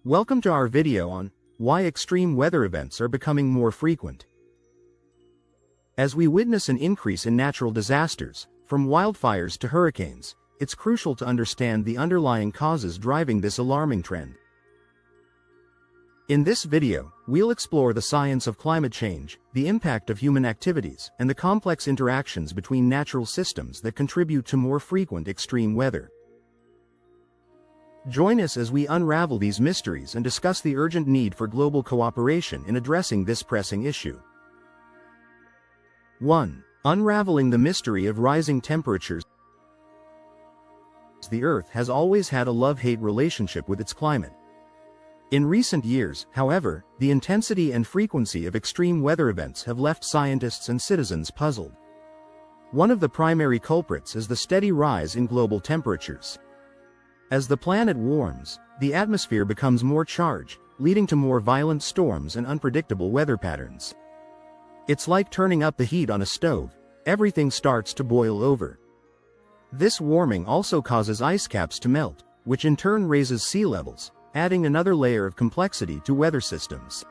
Welcome to our video on why extreme weather events are becoming more frequent. As we witness an increase in natural disasters, from wildfires to hurricanes, it's crucial to understand the underlying causes driving this alarming trend. In this video, we'll explore the science of climate change, the impact of human activities, and the complex interactions between natural systems that contribute to more frequent extreme weather. Join us as we unravel these mysteries and discuss the urgent need for global cooperation in addressing this pressing issue. 1. Unraveling the mystery of rising temperatures. The Earth has always had a love-hate relationship with its climate. In recent years, however, the intensity and frequency of extreme weather events have left scientists and citizens puzzled. One of the primary culprits is the steady rise in global temperatures. As the planet warms, the atmosphere becomes more charged, leading to more violent storms and unpredictable weather patterns. It's like turning up the heat on a stove. Everything starts to boil over. This warming also causes ice caps to melt, which in turn raises sea levels, adding another layer of complexity to weather systems.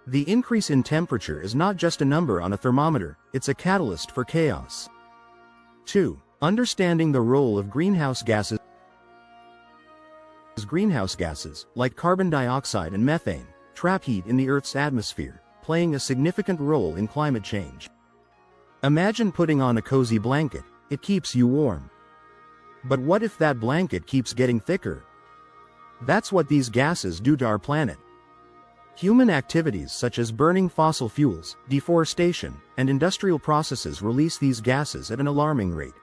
The increase in temperature is not just a number on a thermometer, it's a catalyst for chaos. 2. Understanding the role of greenhouse gases. Greenhouse gases, like carbon dioxide and methane, trap heat in the Earth's atmosphere, playing a significant role in climate change. Imagine putting on a cozy blanket. It keeps you warm. But what if that blanket keeps getting thicker? That's what these gases do to our planet. Human activities such as burning fossil fuels, deforestation, and industrial processes release these gases at an alarming rate.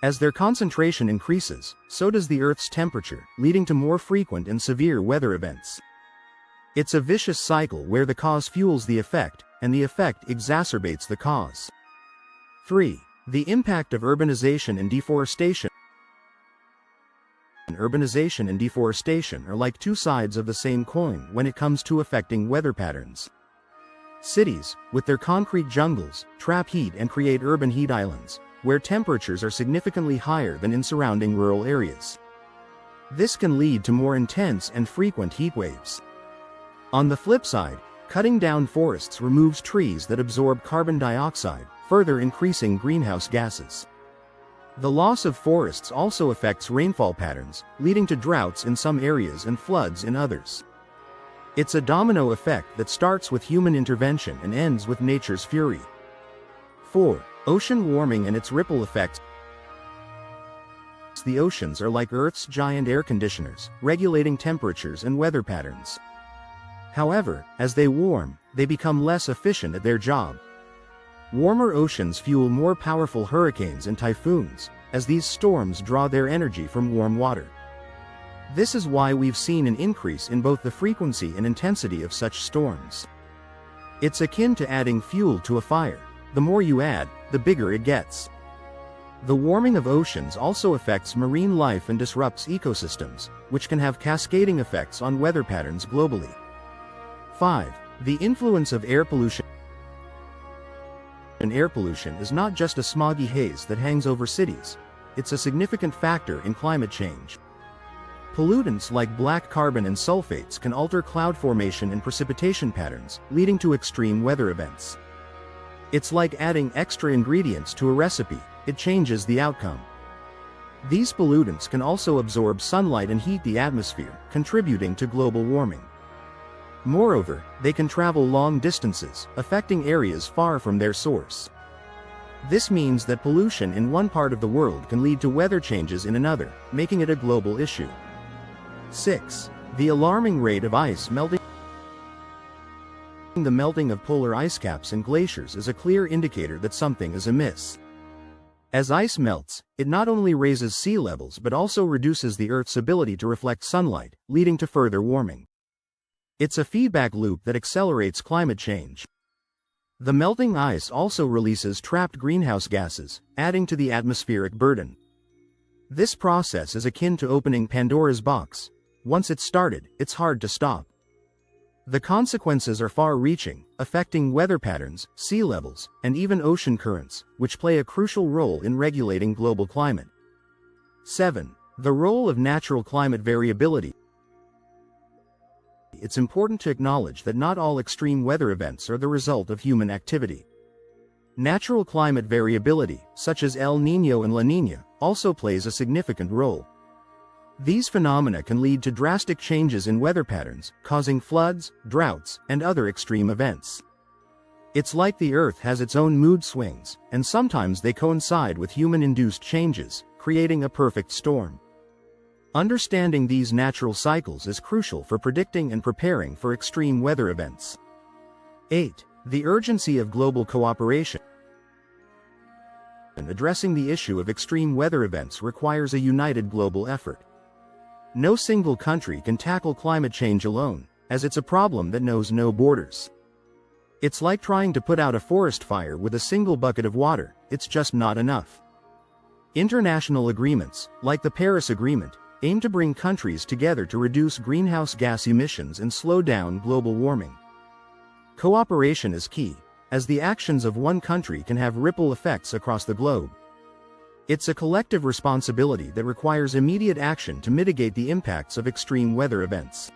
As their concentration increases, so does the Earth's temperature, leading to more frequent and severe weather events. It's a vicious cycle where the cause fuels the effect, and the effect exacerbates the cause. 3. The impact of urbanization and deforestation. Urbanization and deforestation are like two sides of the same coin when it comes to affecting weather patterns. Cities, with their concrete jungles, trap heat and create urban heat islands, where temperatures are significantly higher than in surrounding rural areas. This can lead to more intense and frequent heat waves. On the flip side, cutting down forests removes trees that absorb carbon dioxide, further increasing greenhouse gases. The loss of forests also affects rainfall patterns, leading to droughts in some areas and floods in others. It's a domino effect that starts with human intervention and ends with nature's fury. 4. Ocean warming and its ripple effects. The oceans are like Earth's giant air conditioners, regulating temperatures and weather patterns. However, as they warm, they become less efficient at their job. Warmer oceans fuel more powerful hurricanes and typhoons, as these storms draw their energy from warm water. This is why we've seen an increase in both the frequency and intensity of such storms. It's akin to adding fuel to a fire. The more you add, the bigger it gets. The warming of oceans also affects marine life and disrupts ecosystems, which can have cascading effects on weather patterns globally. 5. The influence of air pollution. Air pollution is not just a smoggy haze that hangs over cities. It's a significant factor in climate change. Pollutants like black carbon and sulfates can alter cloud formation and precipitation patterns, leading to extreme weather events. It's like adding extra ingredients to a recipe. It changes the outcome. These pollutants can also absorb sunlight and heat the atmosphere, contributing to global warming. Moreover, they can travel long distances, affecting areas far from their source. This means that pollution in one part of the world can lead to weather changes in another, making it a global issue. 6. The alarming rate of ice melting. The melting of polar ice caps and glaciers is a clear indicator that something is amiss. As ice melts, it not only raises sea levels but also reduces the Earth's ability to reflect sunlight, leading to further warming. It's a feedback loop that accelerates climate change. The melting ice also releases trapped greenhouse gases, adding to the atmospheric burden. This process is akin to opening Pandora's box. Once it's started, it's hard to stop. The consequences are far-reaching, affecting weather patterns, sea levels, and even ocean currents, which play a crucial role in regulating global climate. 7. The role of natural climate variability. it's important to acknowledge that not all extreme weather events are the result of human activity. Natural climate variability, such as El Niño and La Niña, also plays a significant role. These phenomena can lead to drastic changes in weather patterns, causing floods, droughts, and other extreme events. It's like the Earth has its own mood swings, and sometimes they coincide with human-induced changes, creating a perfect storm. Understanding these natural cycles is crucial for predicting and preparing for extreme weather events. 8. The urgency of global cooperation. Addressing the issue of extreme weather events requires a united global effort. No single country can tackle climate change alone, as it's a problem that knows no borders. It's like trying to put out a forest fire with a single bucket of water, it's just not enough. International agreements, like the Paris Agreement, aim to bring countries together to reduce greenhouse gas emissions and slow down global warming. Cooperation is key, as the actions of one country can have ripple effects across the globe. It's a collective responsibility that requires immediate action to mitigate the impacts of extreme weather events.